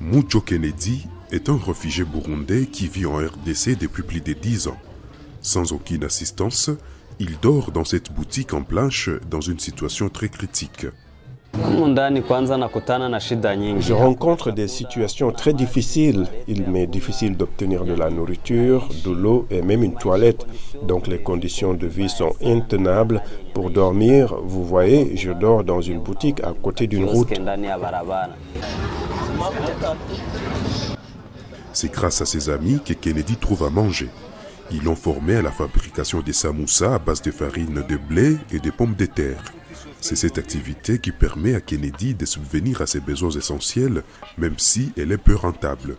Mucho Kennedy est un réfugié burundais qui vit en RDC depuis plus de 10 ans. Sans aucune assistance, il dort dans cette boutique en planche dans une situation très critique. Je rencontre des situations très difficiles. Il m'est difficile d'obtenir de la nourriture, de l'eau et même une toilette. Donc les conditions de vie sont intenables. Pour dormir, vous voyez, je dors dans une boutique à côté d'une route. C'est grâce à ses amis que Kennedy trouve à manger. Ils l'ont formé à la fabrication des samoussas à base de farine de blé et de pommes de terre. C'est cette activité qui permet à Kennedy de subvenir à ses besoins essentiels, même si elle est peu rentable.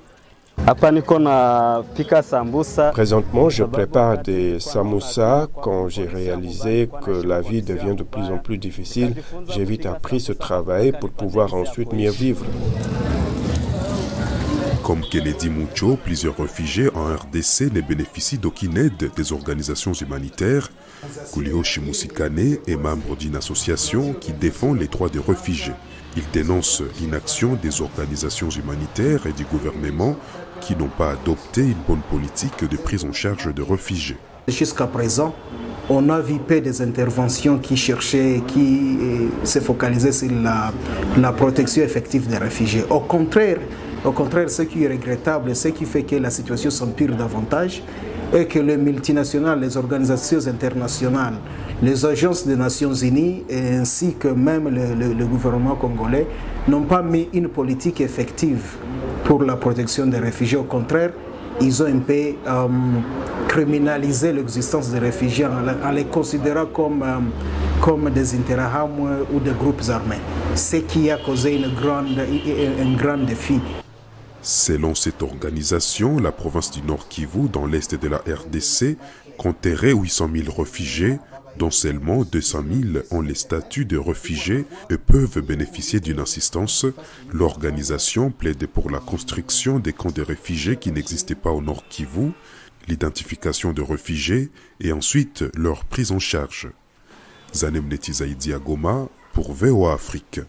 Présentement, je prépare des samoussas. Quand j'ai réalisé que la vie devient de plus en plus difficile, j'ai vite appris ce travail pour pouvoir ensuite mieux vivre. Comme Kennedy Mucho, plusieurs réfugiés en RDC ne bénéficient d'aucune aide des organisations humanitaires. Kulio Shimusikane est membre d'une association qui défend les droits des réfugiés. Il dénonce l'inaction des organisations humanitaires et du gouvernement qui n'ont pas adopté une bonne politique de prise en charge de réfugiés. Jusqu'à présent, on a vu peu des interventions qui cherchaient, qui se focalisaient sur la protection effective des réfugiés. Au contraire, ce qui est regrettable, ce qui fait que la situation s'empire davantage, est que les multinationales, les organisations internationales, les agences des Nations Unies ainsi que même le gouvernement congolais n'ont pas mis une politique effective pour la protection des réfugiés. Au contraire, ils ont un peu criminalisé l'existence des réfugiés en les considérant comme des Interahamwe ou des groupes armés, ce qui a causé un grand défi. Selon cette organisation, la province du Nord Kivu, dans l'est de la RDC, compterait 800 000 réfugiés, dont seulement 200 000 ont les statuts de réfugiés et peuvent bénéficier d'une assistance. L'organisation plaide pour la construction des camps de réfugiés qui n'existaient pas au Nord Kivu, l'identification de réfugiés et ensuite leur prise en charge. Zanem Netizaïdi à Goma pour VOA Afrique.